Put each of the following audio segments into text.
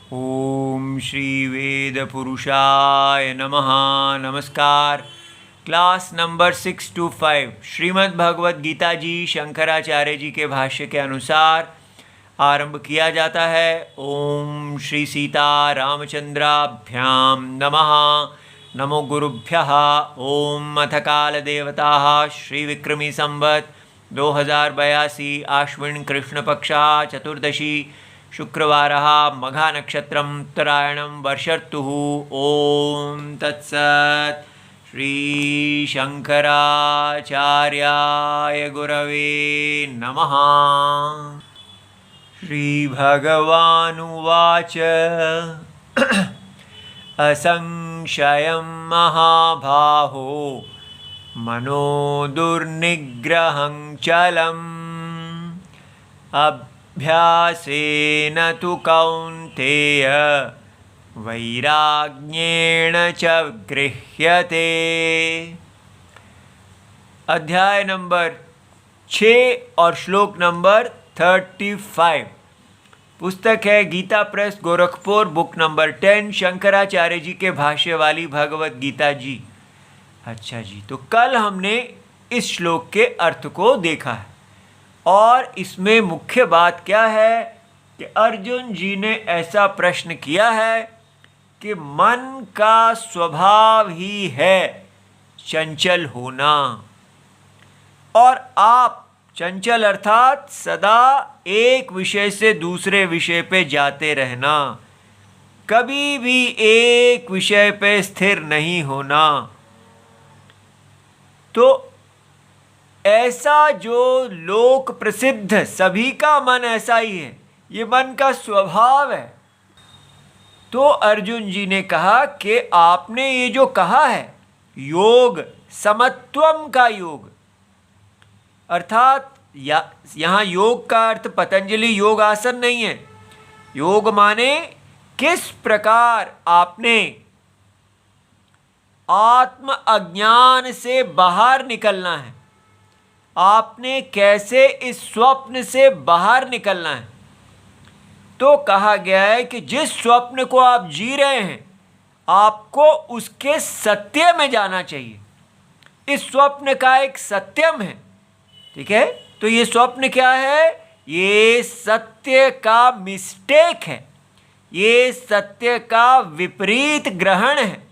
ओम श्री वेद पुरुषाय नमः। नमस्कार। क्लास नंबर 625 श्रीमद् भगवद गीता जी शंकराचार्य जी के भाष्य के अनुसार आरंभ किया जाता है। ओम श्री सीता रामचंद्राभ्याम नमः। नमो गुरुभ्यः। ओम अथ काल देवताः श्री विक्रमी संवत् 2082 आश्विन कृष्ण पक्षा चतुर्दशी शुक्रवारः मघा नक्षत्रम उत्तरायणम वर्षर्तुः। ओम तत्सत्। श्री शंकराचार्याय गुरवे नमः। श्री भगवानुवाच असंशयं महाबाहो मनो दुर्निग्रहं चलम् अभ्यासेन तु कौन्तेय वैराग्येण च गृह्यते। अध्याय नंबर 6 और श्लोक नंबर 35। पुस्तक है गीता प्रेस गोरखपुर, बुक नंबर 10, शंकराचार्य जी के भाष्य वाली भगवत गीता जी। अच्छा जी, तो कल हमने इस श्लोक के अर्थ को देखा है और इसमें मुख्य बात क्या है कि अर्जुन जी ने ऐसा प्रश्न किया है कि मन का स्वभाव ही है चंचल होना, और आप चंचल अर्थात सदा एक विषय से दूसरे विषय पे जाते रहना, कभी भी एक विषय पे स्थिर नहीं होना। तो ऐसा जो लोक प्रसिद्ध सभी का मन ऐसा ही है, ये मन का स्वभाव है। तो अर्जुन जी ने कहा कि आपने ये जो कहा है योग, समत्वम का योग, अर्थात यहाँ योग का अर्थ पतंजलि योग आसन नहीं है। योग माने किस प्रकार आपने आत्म अज्ञान से बाहर निकलना है, आपने कैसे इस स्वप्न से बाहर निकलना है। तो कहा गया है कि जिस स्वप्न को आप जी रहे हैं आपको उसके सत्य में जाना चाहिए। इस स्वप्न का एक सत्यम है, ठीक है। तो ये स्वप्न क्या है? ये सत्य का मिस्टेक है, ये सत्य का विपरीत ग्रहण है,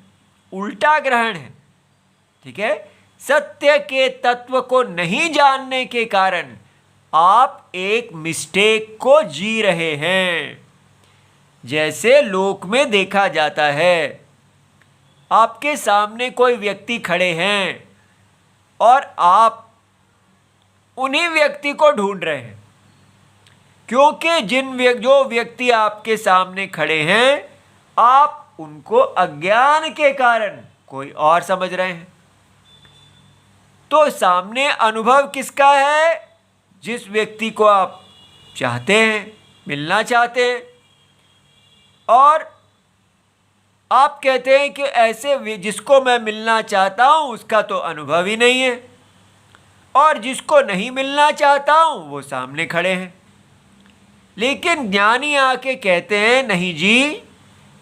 उल्टा ग्रहण है, ठीक है। सत्य के तत्व को नहीं जानने के कारण आप एक मिस्टेक को जी रहे हैं। जैसे लोक में देखा जाता है, आपके सामने कोई व्यक्ति खड़े हैं और आप उन्हीं व्यक्ति को ढूंढ रहे हैं, क्योंकि जो व्यक्ति आपके सामने खड़े हैं आप उनको अज्ञान के कारण कोई और समझ रहे हैं। तो सामने अनुभव किसका है? जिस व्यक्ति को आप चाहते हैं, मिलना चाहते हैं, और आप कहते हैं कि ऐसे जिसको मैं मिलना चाहता हूं उसका तो अनुभव ही नहीं है, और जिसको नहीं मिलना चाहता हूं वो सामने खड़े हैं। लेकिन ज्ञानी आके कहते हैं नहीं जी,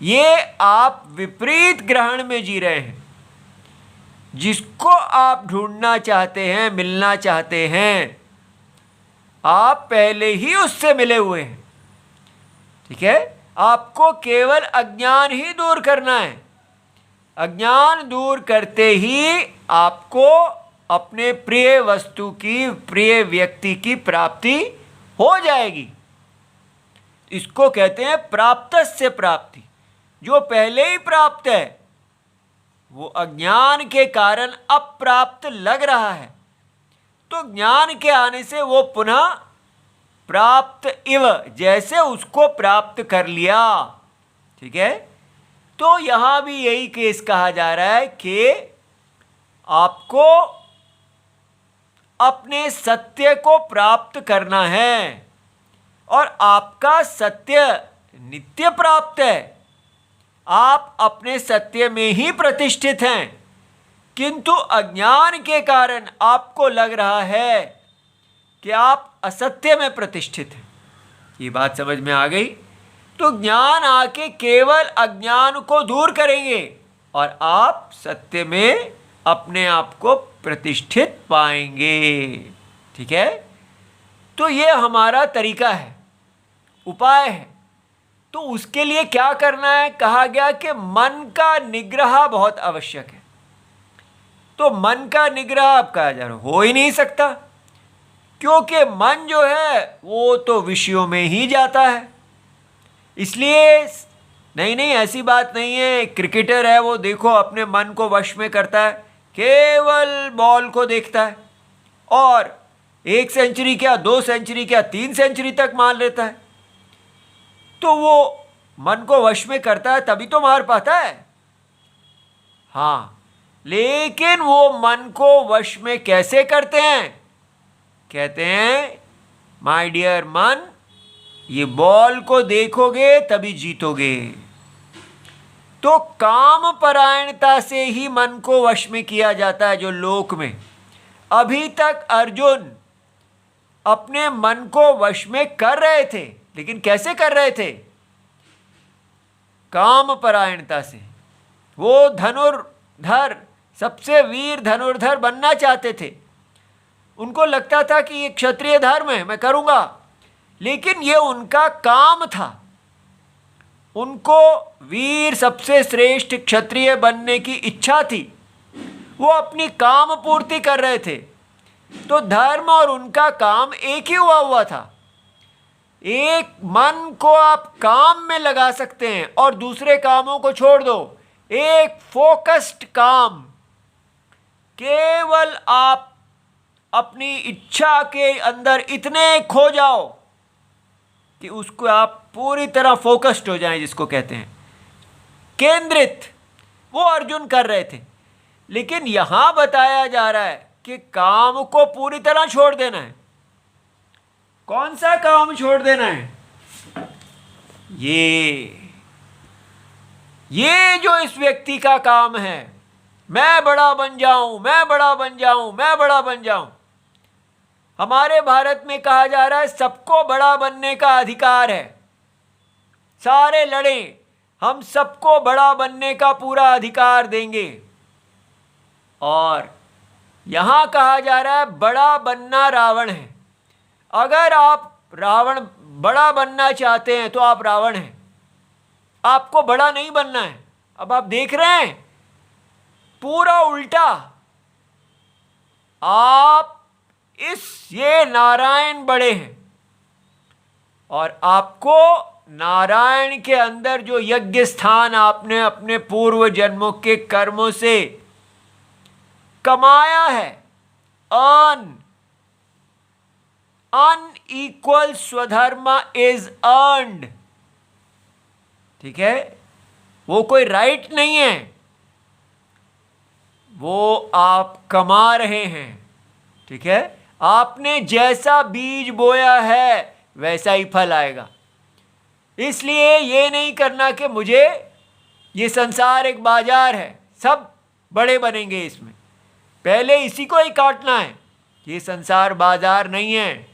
ये आप विपरीत ग्रहण में जी रहे हैं। जिसको आप ढूंढना चाहते हैं, मिलना चाहते हैं, आप पहले ही उससे मिले हुए हैं, ठीक है। आपको केवल अज्ञान ही दूर करना है। अज्ञान दूर करते ही आपको अपने प्रिय वस्तु की, प्रिय व्यक्ति की प्राप्ति हो जाएगी। इसको कहते हैं प्राप्तस्य प्राप्ति। जो पहले ही प्राप्त है वो अज्ञान के कारण अप्राप्त लग रहा है, तो ज्ञान के आने से वो पुनः प्राप्त इव, जैसे उसको प्राप्त कर लिया, ठीक है। तो यहां भी यही केस कहा जा रहा है कि आपको अपने सत्य को प्राप्त करना है, और आपका सत्य नित्य प्राप्त है। आप अपने सत्य में ही प्रतिष्ठित हैं, किंतु अज्ञान के कारण आपको लग रहा है कि आप असत्य में प्रतिष्ठित हैं। ये बात समझ में आ गई? तो ज्ञान आके केवल अज्ञान को दूर करेंगे और आप सत्य में अपने आप को प्रतिष्ठित पाएंगे। ठीक है, तो ये हमारा तरीका है, उपाय है। तो उसके लिए क्या करना है? कहा गया कि मन का निग्रह बहुत आवश्यक है। तो मन का निग्रह आपका हो ही नहीं सकता, क्योंकि मन जो है वो तो विषयों में ही जाता है। इसलिए नहीं ऐसी बात नहीं है। क्रिकेटर है, वो देखो अपने मन को वश में करता है, केवल बॉल को देखता है और 1 सेंचुरी क्या, 2 सेंचुरी क्या, 3 सेंचुरी तक मार लेता है। तो वो मन को वश में करता है तभी तो मार पाता है। हाँ, लेकिन वो मन को वश में कैसे करते हैं? कहते हैं, माय डियर मन, ये बॉल को देखोगे तभी जीतोगे। तो काम परायणता से ही मन को वश में किया जाता है। जो लोक में अभी तक अर्जुन अपने मन को वश में कर रहे थे, लेकिन कैसे कर रहे थे? काम परायणता से। वो धनुर्धर, सबसे वीर धनुर्धर बनना चाहते थे। उनको लगता था कि ये क्षत्रिय धर्म है, मैं करूंगा, लेकिन ये उनका काम था। उनको वीर, सबसे श्रेष्ठ क्षत्रिय बनने की इच्छा थी। वो अपनी काम पूर्ति कर रहे थे। तो धर्म और उनका काम एक ही हुआ था। एक मन को आप काम में लगा सकते हैं और दूसरे कामों को छोड़ दो। एक फोकस्ड काम, केवल आप अपनी इच्छा के अंदर इतने खो जाओ कि उसको आप पूरी तरह फोकस्ड हो जाएं, जिसको कहते हैं केंद्रित। वो अर्जुन कर रहे थे। लेकिन यहां बताया जा रहा है कि काम को पूरी तरह छोड़ देना है। कौन सा काम छोड़ देना है? ये जो इस व्यक्ति का काम है, मैं बड़ा बन जाऊं, मैं बड़ा बन जाऊं, मैं बड़ा बन जाऊं। हमारे भारत में कहा जा रहा है सबको बड़ा बनने का अधिकार है, सारे लड़े, हम सबको बड़ा बनने का पूरा अधिकार देंगे। और यहां कहा जा रहा है बड़ा बनना रावण है। अगर आप रावण बड़ा बनना चाहते हैं तो आप रावण हैं, आपको बड़ा नहीं बनना है। अब आप देख रहे हैं पूरा उल्टा। आप ये नारायण बड़े हैं और आपको नारायण के अंदर जो यज्ञ स्थान आपने अपने पूर्व जन्मों के कर्मों से कमाया है, अनइक्वल स्वधर्मा इज अर्न्ड। ठीक है, वो कोई राइट नहीं है, वो आप कमा रहे हैं। ठीक है, आपने जैसा बीज बोया है वैसा ही फल आएगा। इसलिए ये नहीं करना कि मुझे, ये संसार एक बाजार है, सब बड़े बनेंगे इसमें, पहले इसी को ही काटना है। ये संसार बाजार नहीं है,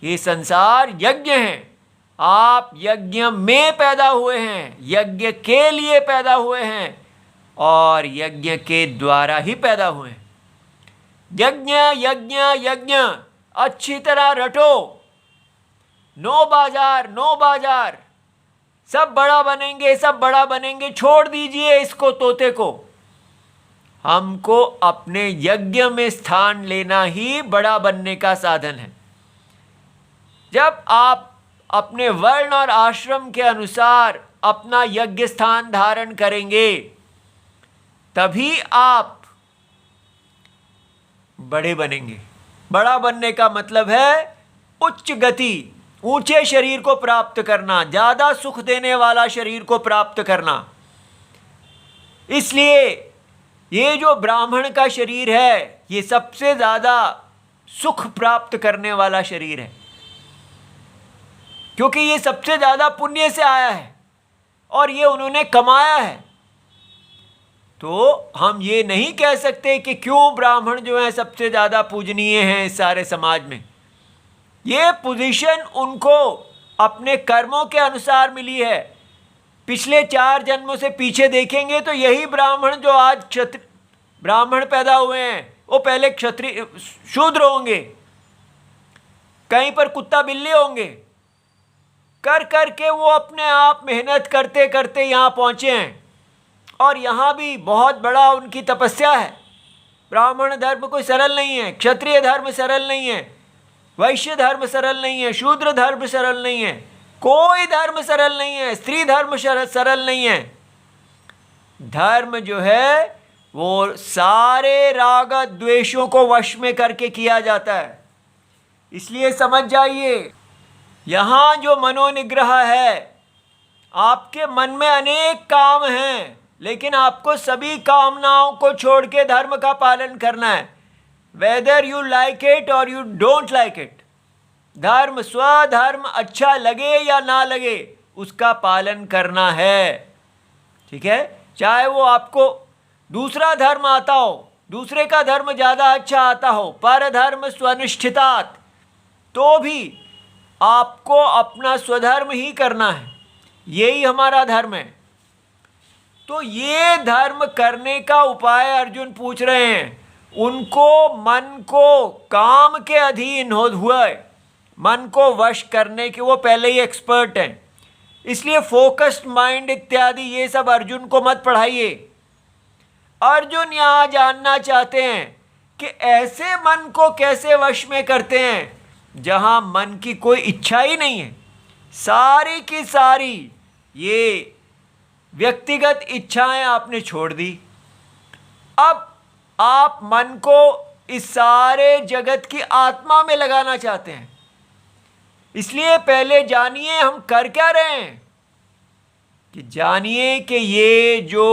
ये संसार यज्ञ है। आप यज्ञ में पैदा हुए हैं, यज्ञ के लिए पैदा हुए हैं और यज्ञ के द्वारा ही पैदा हुए हैं। यज्ञ यज्ञ यज्ञ अच्छी तरह रटो। नो बाजार, नो बाजार, सब बड़ा बनेंगे, सब बड़ा बनेंगे। छोड़ दीजिए इसको, तोते को। हमको अपने यज्ञ में स्थान लेना ही बड़ा बनने का साधन है। जब आप अपने वर्ण और आश्रम के अनुसार अपना यज्ञ स्थान धारण करेंगे तभी आप बड़े बनेंगे। बड़ा बनने का मतलब है उच्च गति, ऊंचे शरीर को प्राप्त करना, ज़्यादा सुख देने वाला शरीर को प्राप्त करना। इसलिए ये जो ब्राह्मण का शरीर है, ये सबसे ज़्यादा सुख प्राप्त करने वाला शरीर है, क्योंकि ये सबसे ज़्यादा पुण्य से आया है और ये उन्होंने कमाया है। तो हम ये नहीं कह सकते कि क्यों ब्राह्मण जो है सबसे ज़्यादा पूजनीय हैं इस सारे समाज में। ये पोजीशन उनको अपने कर्मों के अनुसार मिली है। पिछले 4 जन्मों से पीछे देखेंगे तो यही ब्राह्मण जो आज ब्राह्मण पैदा हुए हैं वो पहले क्षत्रिय शूद्र होंगे, कहीं पर कुत्ता बिल्ली होंगे। कर कर के वो अपने आप मेहनत करते करते यहाँ पहुँचे हैं और यहाँ भी बहुत बड़ा उनकी तपस्या है। ब्राह्मण धर्म कोई सरल नहीं है, क्षत्रिय धर्म सरल नहीं है, वैश्य धर्म सरल नहीं है, शूद्र धर्म सरल नहीं है, कोई धर्म सरल नहीं है, स्त्री धर्म सरल नहीं है। धर्म जो है वो सारे राग द्वेषों को वश में करके किया जाता है। इसलिए समझ जाइए, यहाँ जो मनोनिग्रह है, आपके मन में अनेक काम हैं, लेकिन आपको सभी कामनाओं को छोड़ के धर्म का पालन करना है, वेदर यू लाइक इट और यू डोंट लाइक इट। धर्म, स्वधर्म अच्छा लगे या ना लगे, उसका पालन करना है। ठीक है, चाहे वो आपको दूसरा धर्म आता हो, दूसरे का धर्म ज़्यादा अच्छा आता हो, पर धर्म स्वनिष्ठितात, तो भी आपको अपना स्वधर्म ही करना है। यही हमारा धर्म है। तो ये धर्म करने का उपाय अर्जुन पूछ रहे हैं। उनको मन को काम के अधीन हुआ है, मन को वश करने के वो पहले ही एक्सपर्ट हैं। इसलिए फोकस्ड माइंड इत्यादि ये सब अर्जुन को मत पढ़ाइए। अर्जुन यहाँ जानना चाहते हैं कि ऐसे मन को कैसे वश में करते हैं जहाँ मन की कोई इच्छा ही नहीं है, सारी की सारी ये व्यक्तिगत इच्छाएं आपने छोड़ दी। अब आप मन को इस सारे जगत की आत्मा में लगाना चाहते हैं। इसलिए पहले जानिए हम कर क्या रहे हैं, कि जानिए कि ये जो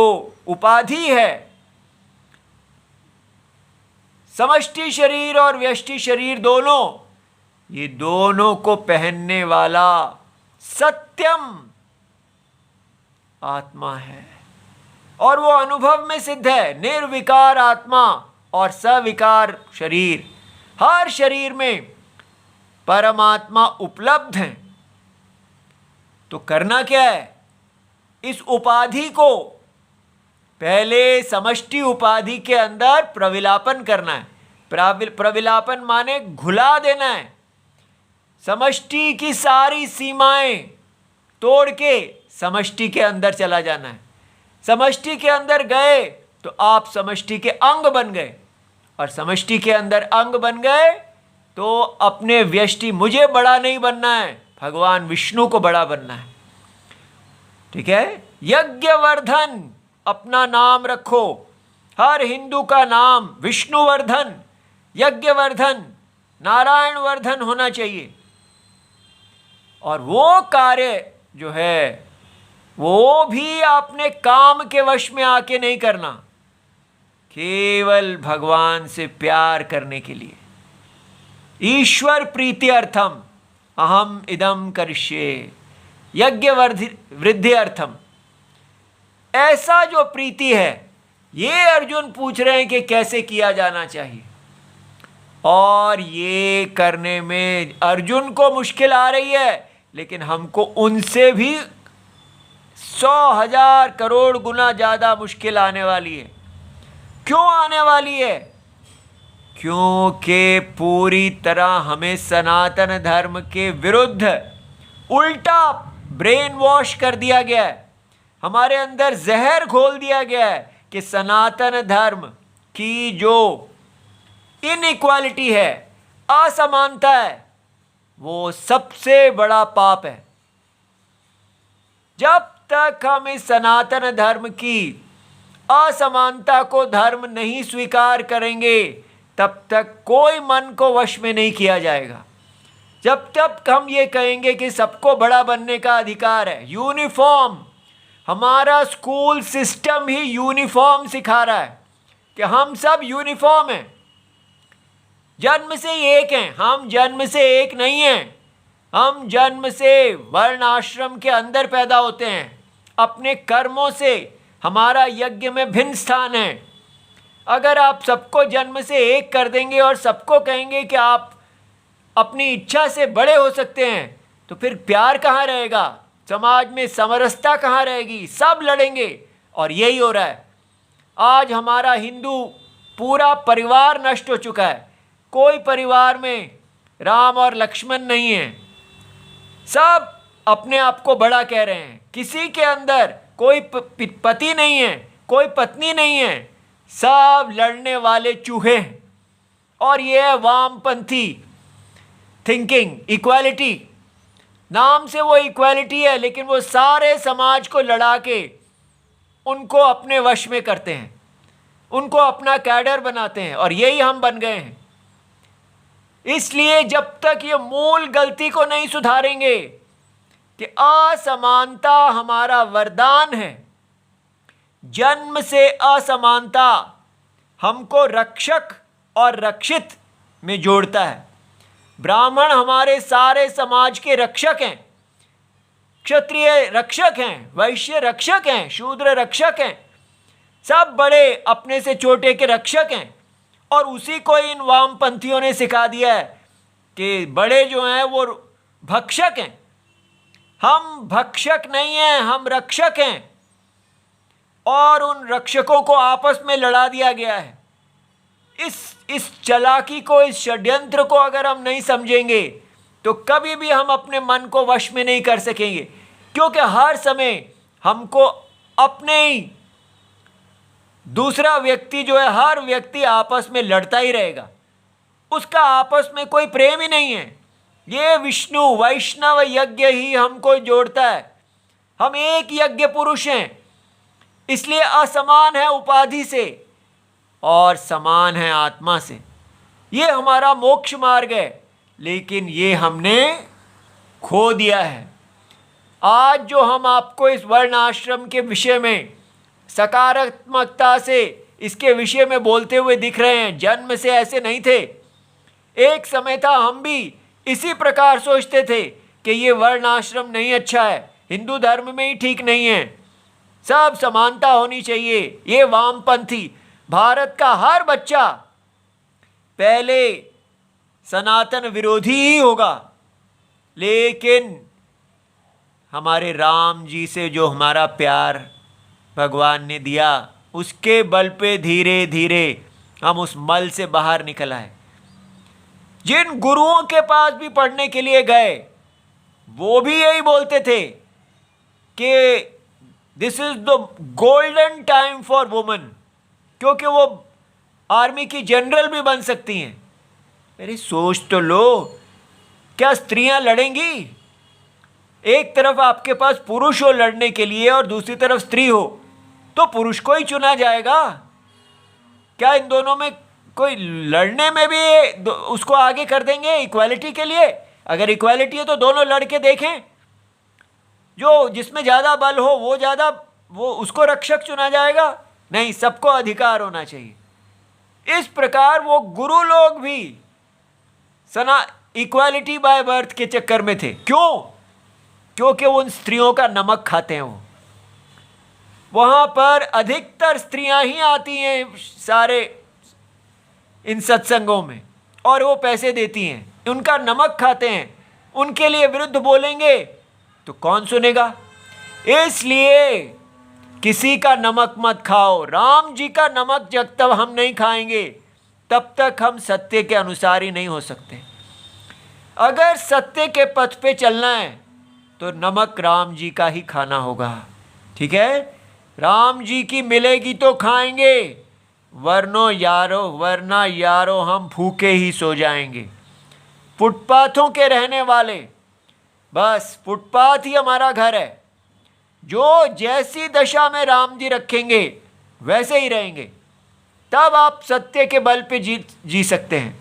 उपाधि है, समष्टि शरीर और व्यष्टि शरीर दोनों, ये दोनों को पहनने वाला सत्यम आत्मा है और वो अनुभव में सिद्ध है। निर्विकार आत्मा और सविकार शरीर, हर शरीर में परमात्मा उपलब्ध है। तो करना क्या है, इस उपाधि को पहले समष्टि उपाधि के अंदर प्रविलापन करना है। प्रविलापन माने घुला देना है, समष्टि की सारी सीमाएं तोड़ के समष्टि के अंदर चला जाना है। समष्टि के अंदर गए तो आप समष्टि के अंग बन गए, और समष्टि के अंदर अंग बन गए तो अपने व्यष्टि, मुझे बड़ा नहीं बनना है, भगवान विष्णु को बड़ा बनना है। ठीक है, यज्ञवर्धन अपना नाम रखो। हर हिंदू का नाम विष्णुवर्धन, यज्ञवर्धन, नारायण वर्धन होना चाहिए। और वो कार्य जो है वो भी आपने काम के वश में आके नहीं करना, केवल भगवान से प्यार करने के लिए। ईश्वर प्रीति अर्थम अहम इदम करिष्ये, यज्ञ वृद्धि अर्थम। ऐसा जो प्रीति है, ये अर्जुन पूछ रहे हैं कि कैसे किया जाना चाहिए। और ये करने में अर्जुन को मुश्किल आ रही है, लेकिन हमको उनसे भी 100,000 करोड़ गुना ज़्यादा मुश्किल आने वाली है। क्यों आने वाली है? क्योंकि पूरी तरह हमें सनातन धर्म के विरुद्ध उल्टा ब्रेन वॉश कर दिया गया है। हमारे अंदर जहर घोल दिया गया है कि सनातन धर्म की जो इनइक्वालिटी है, असमानता है, वो सबसे बड़ा पाप है। जब तक हम इस सनातन धर्म की असमानता को धर्म नहीं स्वीकार करेंगे, तब तक कोई मन को वश में नहीं किया जाएगा। जब तक हम ये कहेंगे कि सबको बड़ा बनने का अधिकार है, यूनिफॉर्म, हमारा स्कूल सिस्टम ही यूनिफॉर्म सिखा रहा है कि हम सब यूनिफॉर्म हैं, जन्म से ही एक हैं। हम जन्म से एक नहीं हैं, हम जन्म से वर्ण आश्रम के अंदर पैदा होते हैं। अपने कर्मों से हमारा यज्ञ में भिन्न स्थान है। अगर आप सबको जन्म से एक कर देंगे और सबको कहेंगे कि आप अपनी इच्छा से बड़े हो सकते हैं, तो फिर प्यार कहाँ रहेगा, समाज में समरसता कहाँ रहेगी, सब लड़ेंगे। और यही हो रहा है। आज हमारा हिंदू पूरा परिवार नष्ट हो चुका है। कोई परिवार में राम और लक्ष्मण नहीं है, सब अपने आप को बड़ा कह रहे हैं। किसी के अंदर कोई पति नहीं है, कोई पत्नी नहीं है, सब लड़ने वाले चूहे हैं। और ये है वामपंथी थिंकिंग। इक्वालिटी नाम से वो इक्वालिटी है, लेकिन वो सारे समाज को लड़ा के उनको अपने वश में करते हैं, उनको अपना कैडर बनाते हैं। और यही हम बन गए हैं। इसलिए जब तक ये मूल गलती को नहीं सुधारेंगे कि असमानता हमारा वरदान है, जन्म से असमानता हमको रक्षक और रक्षित में जोड़ता है। ब्राह्मण हमारे सारे समाज के रक्षक हैं, क्षत्रिय रक्षक हैं, वैश्य रक्षक हैं, शूद्र रक्षक हैं, सब बड़े अपने से छोटे के रक्षक हैं। और उसी को इन वामपंथियों ने सिखा दिया है कि बड़े जो हैं वो भक्षक हैं। हम भक्षक नहीं हैं, हम रक्षक हैं। और उन रक्षकों को आपस में लड़ा दिया गया है। इस चालाकी को, इस षड्यंत्र को अगर हम नहीं समझेंगे तो कभी भी हम अपने मन को वश में नहीं कर सकेंगे। क्योंकि हर समय हमको अपने ही दूसरा व्यक्ति जो है, हर व्यक्ति आपस में लड़ता ही रहेगा, उसका आपस में कोई प्रेम ही नहीं है। ये विष्णु वैष्णव यज्ञ ही हमको जोड़ता है। हम एक यज्ञ पुरुष हैं, इसलिए असमान है उपाधि से और समान है आत्मा से। ये हमारा मोक्ष मार्ग है, लेकिन ये हमने खो दिया है। आज जो हम आपको इस वर्ण आश्रम के विषय में सकारात्मकता से इसके विषय में बोलते हुए दिख रहे हैं, जन्म से ऐसे नहीं थे। एक समय था हम भी इसी प्रकार सोचते थे कि ये वर्ण आश्रम नहीं अच्छा है, हिंदू धर्म में ही ठीक नहीं है, सब समानता होनी चाहिए। ये वामपंथी भारत का हर बच्चा पहले सनातन विरोधी ही होगा, लेकिन हमारे राम जी से जो हमारा प्यार भगवान ने दिया, उसके बल पे धीरे धीरे हम उस मल से बाहर निकल आए। जिन गुरुओं के पास भी पढ़ने के लिए गए, वो भी यही बोलते थे कि this is the golden time for women, क्योंकि वो आर्मी की जनरल भी बन सकती हैं। मेरी सोच तो लो, क्या स्त्रियां लड़ेंगी? एक तरफ आपके पास पुरुष हो लड़ने के लिए और दूसरी तरफ स्त्री हो, तो पुरुष को ही चुना जाएगा। क्या इन दोनों में कोई लड़ने में भी उसको आगे कर देंगे इक्वालिटी के लिए? अगर इक्वालिटी है तो दोनों लड़के देखें, जो जिसमें ज़्यादा बल हो वो उसको रक्षक चुना जाएगा। नहीं, सबको अधिकार होना चाहिए। इस प्रकार वो गुरु लोग भी इक्वालिटी बाय बर्थ के चक्कर में थे। क्यों? क्योंकि वो उन स्त्रियों का नमक खाते हैं। वहाँ पर अधिकतर स्त्रियां ही आती हैं सारे इन सत्संगों में, और वो पैसे देती हैं, उनका नमक खाते हैं। उनके लिए विरुद्ध बोलेंगे तो कौन सुनेगा? इसलिए किसी का नमक मत खाओ। राम जी का नमक जब तक हम नहीं खाएंगे तब तक हम सत्य के अनुसारी नहीं हो सकते। अगर सत्य के पथ पे चलना है तो नमक राम जी का ही खाना होगा। ठीक है, राम जी की मिलेगी तो खाएंगे, वरना यारो हम भूखे ही सो जाएंगे। फुटपाथों के रहने वाले, बस फुटपाथ ही हमारा घर है। जो जैसी दशा में राम जी रखेंगे वैसे ही रहेंगे, तब आप सत्य के बल पे जी सकते हैं।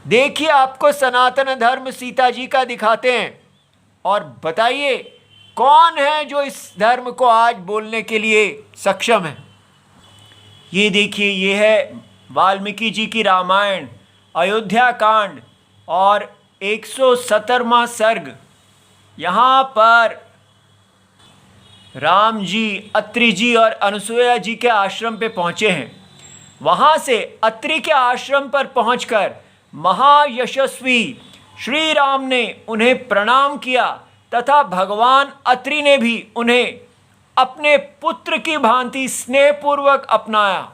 देखिए, आपको सनातन धर्म सीता जी का दिखाते हैं और बताइए कौन है जो इस धर्म को आज बोलने के लिए सक्षम है। ये देखिए, ये है वाल्मीकि जी की रामायण, अयोध्या कांड और 170वां सर्ग। यहाँ पर राम जी, अत्रि जी और अनुसुईया जी के आश्रम पे पहुँचे हैं। वहाँ से अत्रि के आश्रम पर पहुँचकर महायशस्वी श्री राम ने उन्हें प्रणाम किया तथा भगवान अत्रि ने भी उन्हें अपने पुत्र की भांति स्नेहपूर्वक अपनाया।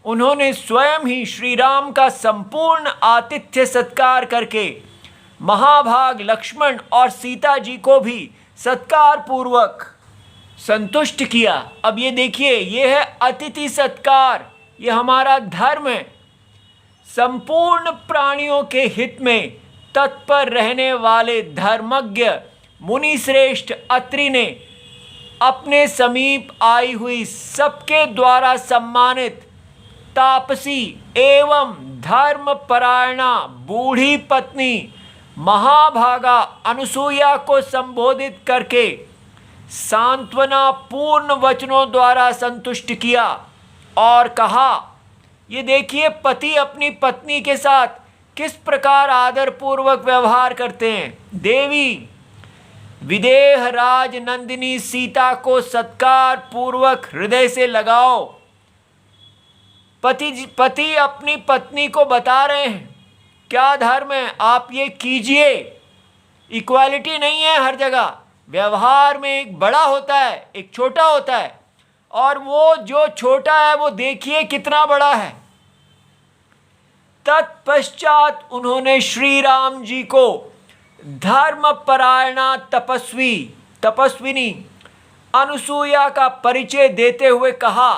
उन्होंने स्वयं ही श्री राम का संपूर्ण आतिथ्य सत्कार करके महाभाग लक्ष्मण और सीता जी को भी सत्कार पूर्वक संतुष्ट किया। अब ये देखिए, ये है अतिथि सत्कार, ये हमारा धर्म है। संपूर्ण प्राणियों के हित में तत्पर रहने वाले धर्मज्ञ मुनि श्रेष्ठ अत्रि ने अपने समीप आई हुई सबके द्वारा सम्मानित तापसी एवं धर्मपरायणा बूढ़ी पत्नी महाभागा अनुसूया को संबोधित करके सांत्वना पूर्ण वचनों द्वारा संतुष्ट किया और कहा, ये देखिए पति अपनी पत्नी के साथ किस प्रकार आदर पूर्वक व्यवहार करते हैं। देवी, विदेह राज नंदिनी सीता को सत्कार पूर्वक हृदय से लगाओ। पति अपनी पत्नी को बता रहे हैं क्या धर्म है, आप ये कीजिए। इक्वालिटी नहीं है हर जगह, व्यवहार में एक बड़ा होता है, एक छोटा होता है, और वो जो छोटा है वो देखिए कितना बड़ा है। तत्पश्चात उन्होंने श्री राम जी को धर्मपरायणा तपस्विनी अनुसूया का परिचय देते हुए कहा,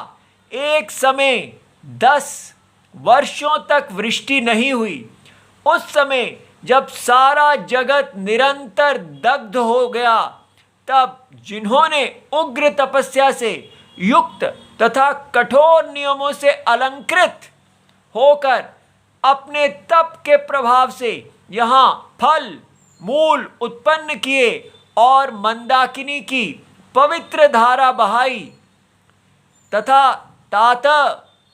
एक समय 10 वर्षों तक वृष्टि नहीं हुई। उस समय जब सारा जगत निरंतर दग्ध हो गया, तब जिन्होंने उग्र तपस्या से युक्त तथा कठोर नियमों से अलंकृत होकर अपने तप के प्रभाव से यहाँ फल मूल उत्पन्न किए और मंदाकिनी की पवित्र धारा बहाई, तथा तात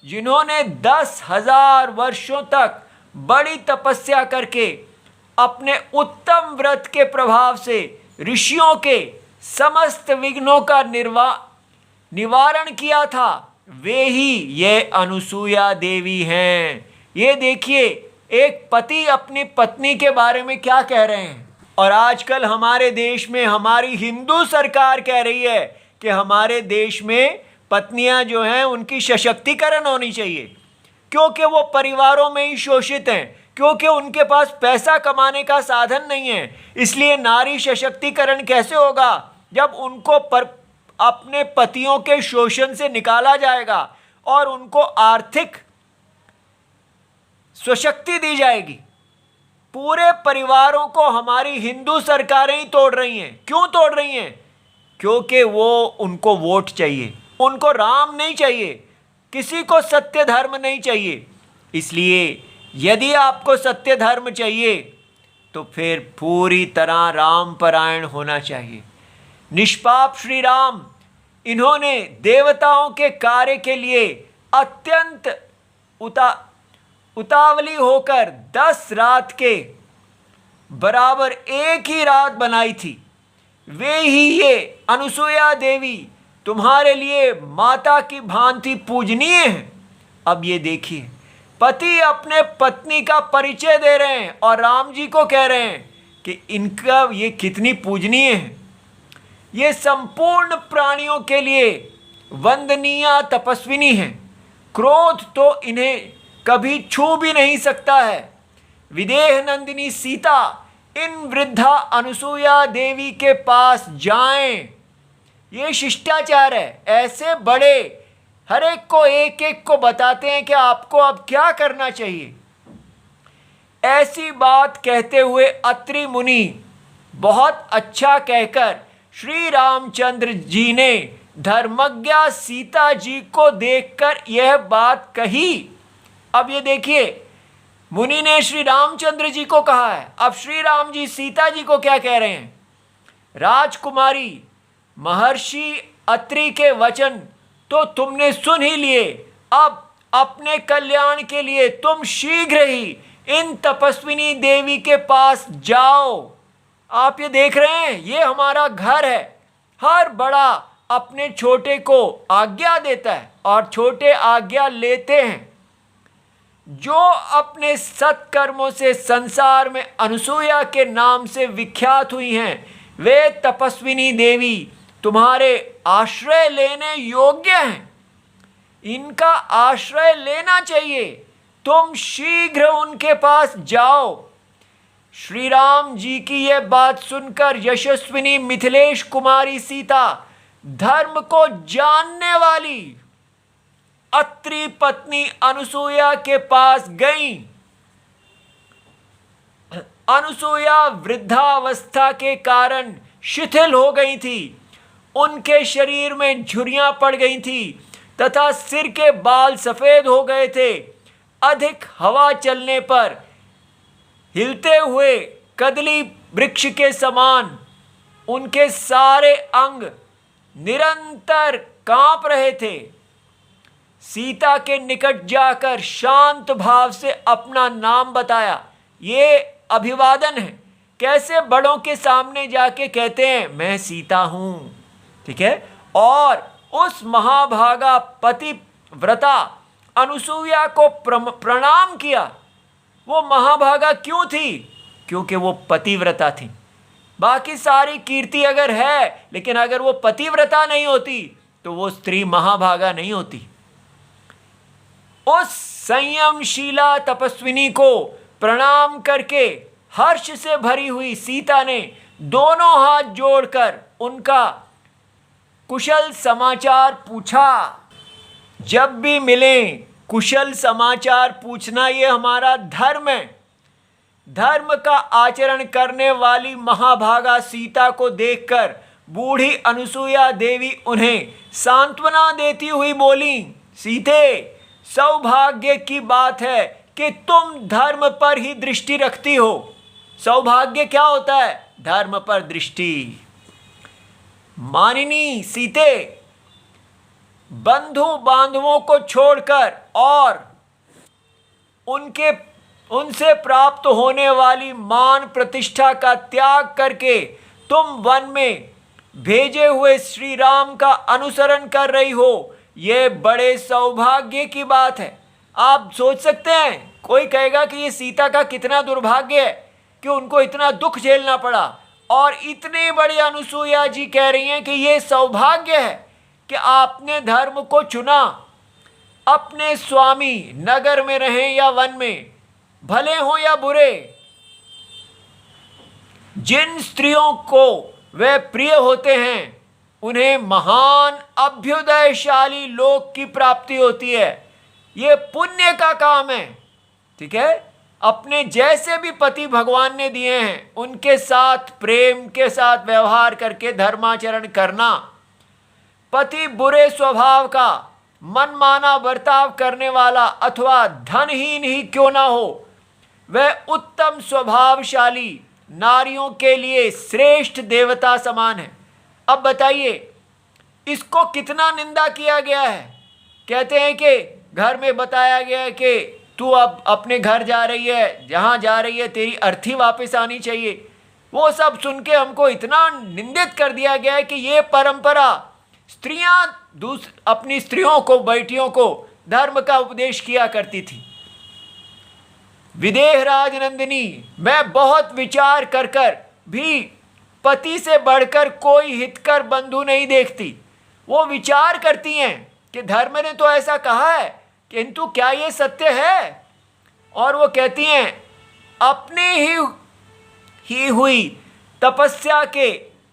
जिन्होंने 10,000 वर्षों तक बड़ी तपस्या करके अपने उत्तम व्रत के प्रभाव से ऋषियों के समस्त विघ्नों का निवारण किया था, वे ही ये अनुसूया देवी हैं। ये देखिए एक पति अपनी पत्नी के बारे में क्या कह रहे हैं। और आजकल हमारे देश में हमारी हिंदू सरकार कह रही है कि हमारे देश में पत्नियां जो हैं उनकी सशक्तिकरण होनी चाहिए, क्योंकि वो परिवारों में ही शोषित हैं, क्योंकि उनके पास पैसा कमाने का साधन नहीं है। इसलिए नारी सशक्तिकरण कैसे होगा जब उनको अपने पतियों के शोषण से निकाला जाएगा और उनको आर्थिक स्वशक्ति दी जाएगी। पूरे परिवारों को हमारी हिंदू सरकारें ही तोड़ रही हैं। क्यों तोड़ रही हैं? क्योंकि वो उनको वोट चाहिए, उनको राम नहीं चाहिए, किसी को सत्य धर्म नहीं चाहिए। इसलिए यदि आपको सत्य धर्म चाहिए तो फिर पूरी तरह राम परायण होना चाहिए। निष्पाप श्री राम, इन्होंने देवताओं के कार्य के लिए अत्यंत उतावली होकर 10 रात के बराबर एक ही रात बनाई थी। वे ही ये अनुसूया देवी तुम्हारे लिए माता की भांति पूजनीय है। अब ये देखिए, पति अपने पत्नी का परिचय दे रहे हैं और राम जी को कह रहे हैं कि इनका ये कितनी पूजनीय है। ये संपूर्ण प्राणियों के लिए वंदनीय तपस्विनी है। क्रोध तो इन्हें कभी छू भी नहीं सकता है। विदेह नंदिनी सीता इन वृद्धा अनुसूया देवी के पास जाएं, ये शिष्टाचार है। ऐसे बड़े हर एक को एक एक को बताते हैं कि आपको अब क्या करना चाहिए। ऐसी बात कहते हुए अत्रि मुनि बहुत अच्छा कहकर श्री रामचंद्र जी ने धर्मज्ञा सीता जी को देखकर यह बात कही। अब ये देखिए, मुनि ने श्री रामचंद्र जी को कहा है, अब श्री राम जी सीता जी को क्या कह रहे हैं? राजकुमारी, महर्षि अत्रि के वचन तो तुमने सुन ही लिए। अब अपने कल्याण के लिए तुम शीघ्र ही इन तपस्विनी देवी के पास जाओ। आप ये देख रहे हैं, ये हमारा घर है। हर बड़ा अपने छोटे को आज्ञा देता है और छोटे आज्ञा लेते हैं। जो अपने सत्कर्मों से संसार में अनुसूया के नाम से विख्यात हुई हैं, वे तपस्विनी देवी तुम्हारे आश्रय लेने योग्य हैं, इनका आश्रय लेना चाहिए, तुम शीघ्र उनके पास जाओ। श्री राम जी की यह बात सुनकर यशस्विनी मिथिलेश कुमारी सीता धर्म को जानने वाली अत्रि पत्नी अनुसूया के पास गई। अनुसूया वृद्धावस्था के कारण शिथिल हो गई थी, उनके शरीर में झुर्रियां पड़ गई थी तथा सिर के बाल सफेद हो गए थे। अधिक हवा चलने पर हिलते हुए कदली वृक्ष के समान उनके सारे अंग निरंतर कांप रहे थे। सीता के निकट जाकर शांत भाव से अपना नाम बताया। ये अभिवादन है, कैसे बड़ों के सामने जाके कहते हैं मैं सीता हूं, ठीक है। और उस महाभागा पतिव्रता अनुसूया को प्रणाम किया। वो महाभागा क्यों थी? क्योंकि वो पतिव्रता थी। बाकी सारी कीर्ति अगर है, लेकिन अगर वो पतिव्रता नहीं होती तो वो स्त्री महाभागा नहीं होती। उस संयमशीला तपस्विनी को प्रणाम करके हर्ष से भरी हुई सीता ने दोनों हाथ जोड़कर उनका कुशल समाचार पूछा। जब भी मिलें कुशल समाचार पूछना ये हमारा धर्म है। धर्म का आचरण करने वाली महाभागा सीता को देखकर बूढ़ी अनुसूया देवी उन्हें सांत्वना देती हुई बोली, सीते, सौभाग्य की बात है कि तुम धर्म पर ही दृष्टि रखती हो। सौभाग्य क्या होता है? धर्म पर दृष्टि। मानिनी सीते, बंधु बांधवों को छोड़कर और उनसे प्राप्त होने वाली मान प्रतिष्ठा का त्याग करके तुम वन में भेजे हुए श्री राम का अनुसरण कर रही हो। ये बड़े सौभाग्य की बात है। आप सोच सकते हैं, कोई कहेगा कि ये सीता का कितना दुर्भाग्य है कि उनको इतना दुख झेलना पड़ा, और इतनी बड़ी अनुसूया जी कह रही हैं कि ये सौभाग्य है कि आपने धर्म को चुना। अपने स्वामी नगर में रहें या वन में, भले हो या बुरे, जिन स्त्रियों को वे प्रिय होते हैं उन्हें महान अभ्युदयशाली लोक की प्राप्ति होती है। ये पुण्य का काम है, ठीक है। अपने जैसे भी पति भगवान ने दिए हैं उनके साथ प्रेम के साथ व्यवहार करके धर्माचरण करना। पति बुरे स्वभाव का, मनमाना बर्ताव करने वाला अथवा धनहीन ही क्यों ना हो, वह उत्तम स्वभावशाली नारियों के लिए श्रेष्ठ देवता समान है। अब बताइए, इसको कितना निंदा किया गया है। कहते हैं कि घर में बताया गया है कि तू अब अपने घर जा रही है, जहाँ जा रही है तेरी अर्थी वापस आनी चाहिए। वो सब सुन के हमको इतना निंदित कर दिया गया है कि ये परंपरा स्त्रियां अपनी स्त्रियों को, बेटियों को धर्म का उपदेश किया करती थी। विदेह राजनंदिनी, मैं बहुत विचार कर कर भी पति से बढ़कर कोई हितकर बंधु नहीं देखती। वो विचार करती हैं कि धर्म ने तो ऐसा कहा है, किंतु क्या ये सत्य है? और वो कहती हैं, अपने ही हुई तपस्या के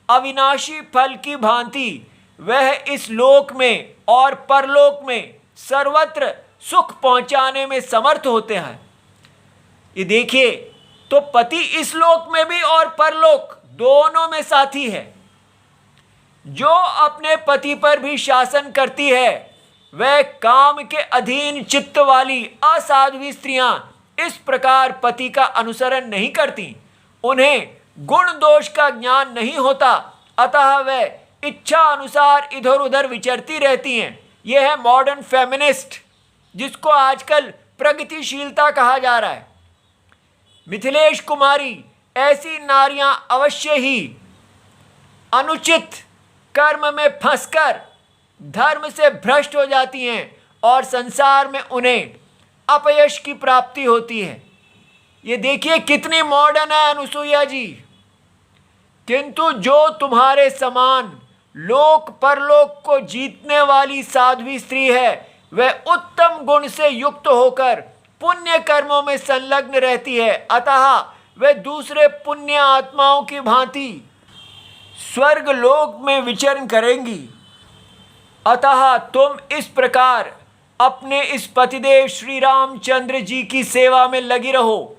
अविनाशी फल की भांति वह इस लोक में और परलोक में सर्वत्र सुख पहुंचाने में समर्थ होते हैं। ये देखिए, तो पति इस लोक में भी और परलोक दोनों में साथी है। जो अपने पति पर भी शासन करती है, वह काम के अधीन चित्त वाली असाध्वी स्त्रियां इस प्रकार पति का अनुसरण नहीं करती। उन्हें गुण दोष का ज्ञान नहीं होता, अतः वह इच्छा अनुसार इधर उधर विचरती रहती हैं। यह है मॉडर्न फेमिनिस्ट, जिसको आजकल प्रगतिशीलता कहा जा रहा है। मिथिलेश कुमारी, ऐसी नारियां अवश्य ही अनुचित कर्म में फंसकर धर्म से भ्रष्ट हो जाती हैं और संसार में उन्हें अपयश की प्राप्ति होती है। ये देखिए कितनी मॉडर्न है अनुसूया जी, किंतु जो तुम्हारे समान लोक परलोक को जीतने वाली साध्वी स्त्री है, वह उत्तम गुण से युक्त होकर पुण्य कर्मों में संलग्न रहती है। अतः वे दूसरे पुण्य आत्माओं की भांति स्वर्ग लोक में विचरण करेंगी। अतः तुम इस प्रकार अपने इस पतिदेव श्री रामचंद्र जी की सेवा में लगी रहो।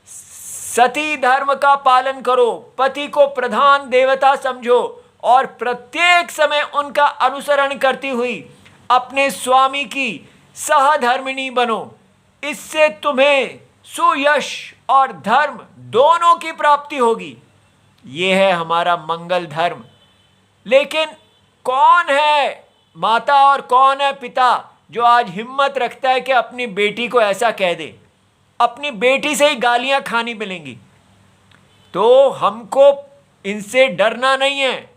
सती धर्म का पालन करो, पति को प्रधान देवता समझो और प्रत्येक समय उनका अनुसरण करती हुई अपने स्वामी की सहधर्मिणी बनो। इससे तुम्हें सुयश और धर्म दोनों की प्राप्ति होगी। ये है हमारा मंगल धर्म। लेकिन कौन है माता और कौन है पिता जो आज हिम्मत रखता है कि अपनी बेटी को ऐसा कह दे? अपनी बेटी से ही गालियां खानी मिलेंगी। तो हमको इनसे डरना नहीं है,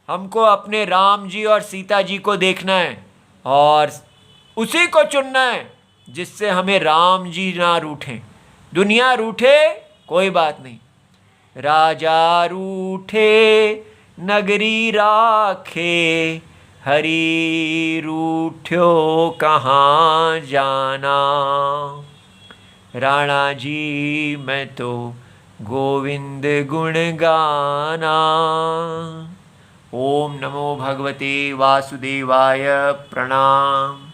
हमको अपने राम जी और सीता जी को देखना है और उसी को चुनना है जिससे हमें राम जी ना रूठें। दुनिया रूठे कोई बात नहीं, राजा रूठे नगरी राखे, हरि रूठ्यो कहाँ जाना। राणा जी मैं तो गोविंद गुण गाना। ओम नमो भगवते वासुदेवाय। प्रणाम।